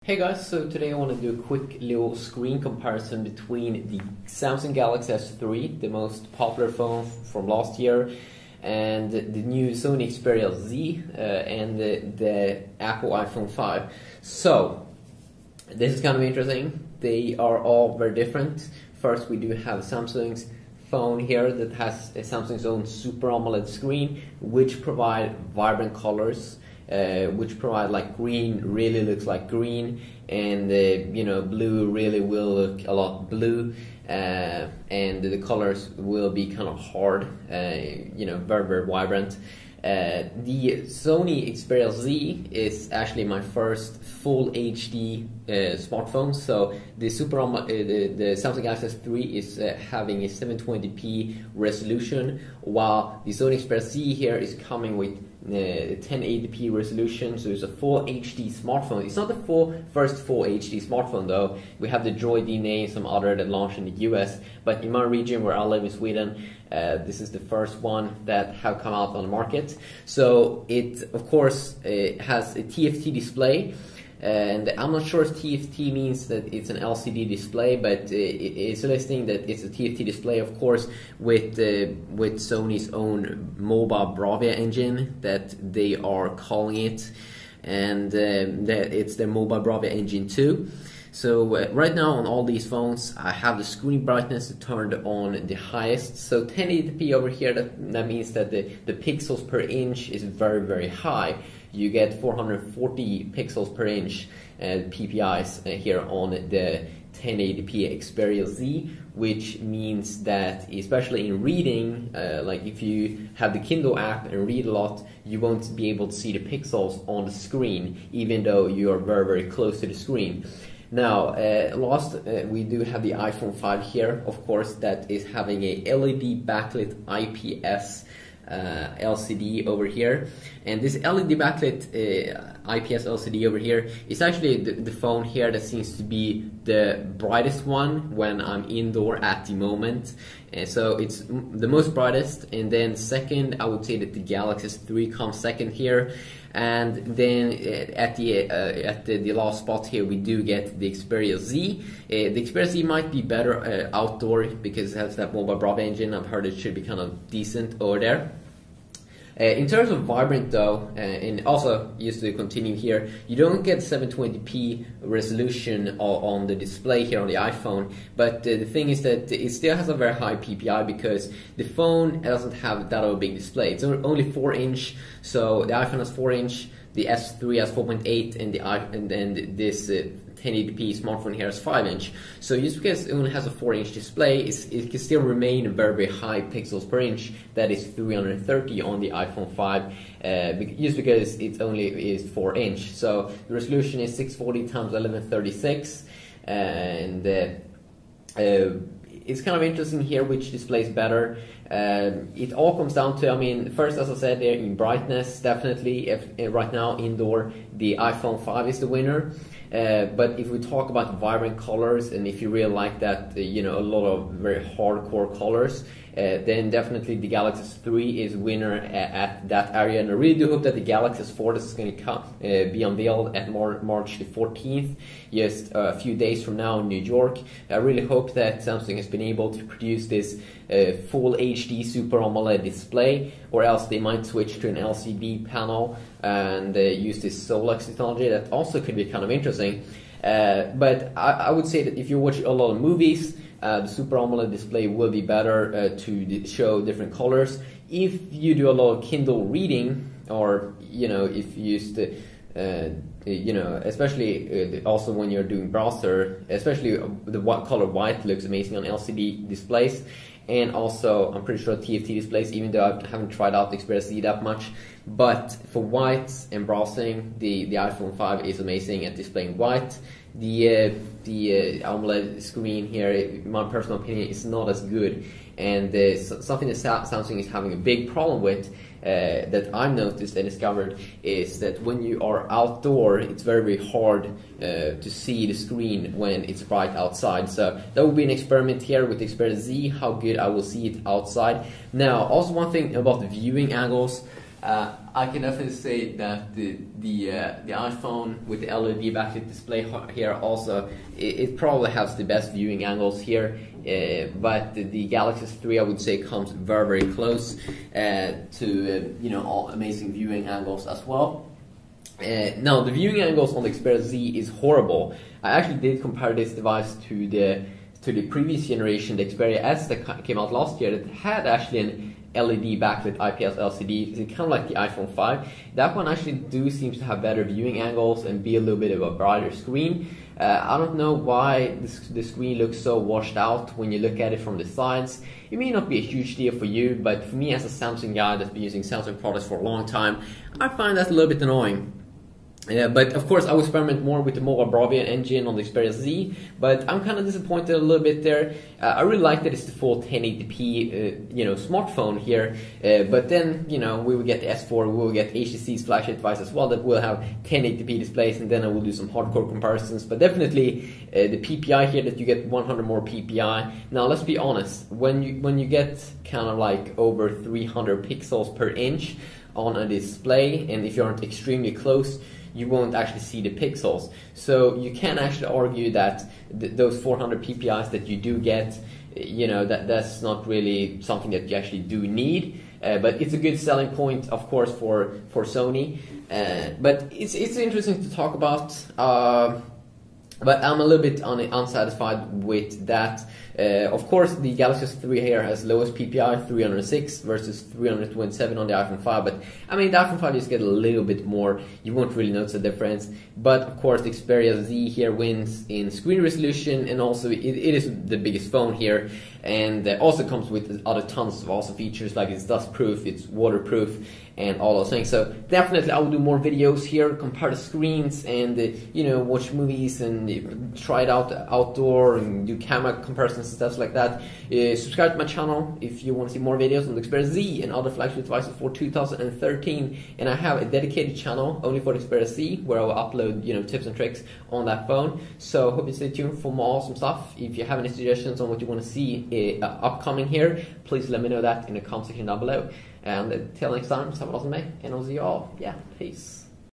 Hey guys, so today I want to do a quick little screen comparison between the Samsung Galaxy S3, the most popular phone from last year, and the new Sony Xperia Z and the Apple iPhone 5. So, this is kind of interesting. They are all very different. First, we do have Samsung's phone here that has Samsung's own Super AMOLED screen, which provide vibrant colors. Which provide like green really looks like green, and blue really will look a lot blue, and the colors will be kind of hard, very vibrant. The Sony Xperia Z is actually my first full HD smartphone. So the the Samsung Galaxy S3 is having a 720p resolution, while the Sony Xperia Z here is coming with 1080p resolution, so it's a full HD smartphone. It's not the first full HD smartphone though. We have the Droid DNA and some other that launched in the US, but in my region where I live in Sweden, this is the first one that have come out on the market. So it of course has a TFT display, and I'm not sure if TFT means that it's an LCD display, but it's listing that it's a TFT display, of course, with Sony's own mobile Bravia engine that they are calling it, and that it's their mobile Bravia engine 2. So right now on all these phones, I have the screen brightness turned on the highest. So 1080p over here, that means that the pixels per inch is very high. You get 440 pixels per inch PPIs here on the 1080p Xperia Z, which means that especially in reading, like if you have the Kindle app and read a lot, you won't be able to see the pixels on the screen, even though you are very close to the screen. Now, we do have the iPhone 5 here, of course, that is having a LED backlit IPS LCD over here, and this LED backlit IPS LCD over here is actually the phone here that seems to be the brightest one when I'm indoor at the moment. So it's the most brightest, and then second I would say that the Galaxy S3 comes second here, and then at the last spot here we do get the Xperia Z. The Xperia Z might be better outdoor because it has that mobile Bravia engine. I've heard it should be kind of decent over there. In terms of vibrant though, and also just to continue here, you don't get 720p resolution on the display here on the iPhone, but the thing is that it still has a very high PPI because the phone doesn't have that of a big display. It's only 4-inch, so the iPhone has 4-inch, the S3 has 4.8, and then this 1080p smartphone here is 5-inch. So just because it only has a 4-inch display, it can still remain a very high pixels per inch. That is 330 on the iPhone 5, just because it only is 4-inch. So the resolution is 640 x 1136, and it's kind of interesting here which display is better. It all comes down to, I mean, first, as I said there, in brightness, definitely, right now indoor, the iPhone 5 is the winner. But if we talk about vibrant colors, and if you really like that, a lot of very hardcore colors, then definitely the Galaxy S3 is winner at that area. And I really do hope that the Galaxy S4 is going to be unveiled at March the 14th, just a few days from now in New York. I really hope that Samsung has been able to produce this full HD Super AMOLED display, or else they might switch to an LCD panel and use this Solex technology. That also could be kind of interesting. But I would say that if you watch a lot of movies, the Super AMOLED display will be better to show different colors. If you do a lot of Kindle reading, or if you used to especially also when you're doing browser, especially the color white looks amazing on LCD displays, and also I'm pretty sure TFT displays, even though I haven't tried out the Xperia Z that much. But for whites and browsing, the iPhone 5 is amazing at displaying white. The AMOLED screen here, in my personal opinion, is not as good, and something that Samsung is having a big problem with, that I've noticed and discovered, is that when you are outdoor, it's very hard to see the screen when it's bright outside. So that will be an experiment here with the Xperia Z, how good I will see it outside. Now, also one thing about the viewing angles. I can definitely say that the iPhone with the LED backlit display here also, it probably has the best viewing angles here, but the Galaxy S3 I would say comes very close to you know, all amazing viewing angles as well. Now the viewing angles on the Xperia Z is horrible. I actually did compare this device to the previous generation, the Xperia S that came out last year, that had actually an LED backlit IPS LCD. It's kind of like the iPhone 5. That one actually seems to have better viewing angles and be a little bit of a brighter screen. I don't know why the screen looks so washed out when you look at it from the sides. It may not be a huge deal for you, but for me as a Samsung guy that's been using Samsung products for a long time, I find that a little bit annoying. But of course I will experiment more with the Mobile Bravia engine on the Xperia Z, but I'm kind of disappointed a little bit there. I really like that it's the full 1080p you know, smartphone here, but then you know, we will get the S4, we will get HTC's flagship device as well that will have 1080p displays, and then I will do some hardcore comparisons. But definitely the PPI here, that you get 100 more PPI. Now let's be honest, when you get kind of like over 300 pixels per inch on a display, and if you aren't extremely close, you won't actually see the pixels. So you can actually argue that those 400 PPIs that you do get, you know, that's not really something that you actually do need. But it's a good selling point, of course, for Sony. But it's interesting to talk about. But I'm a little bit unsatisfied with that. Of course, the Galaxy S3 here has lowest PPI, 306 versus 327 on the iPhone 5. But I mean, the iPhone 5 just get a little bit more. You won't really notice a difference. But of course, the Xperia Z here wins in screen resolution, and also it is the biggest phone here. And also comes with other tons of awesome features, like it's dust proof, it's waterproof, and all those things. So definitely I will do more videos here, compare the screens, and you know, watch movies and try it out outdoor and do camera comparisons and stuff like that. Subscribe to my channel if you want to see more videos on the Xperia Z and other flagship devices for 2013. And I have a dedicated channel only for the Xperia Z where I will upload, you know, tips and tricks on that phone. So hope you stay tuned for more awesome stuff. If you have any suggestions on what you want to see upcoming here, please let me know that in the comment section down below. And until next time, have an awesome day, and I'll see you all. Yeah, peace.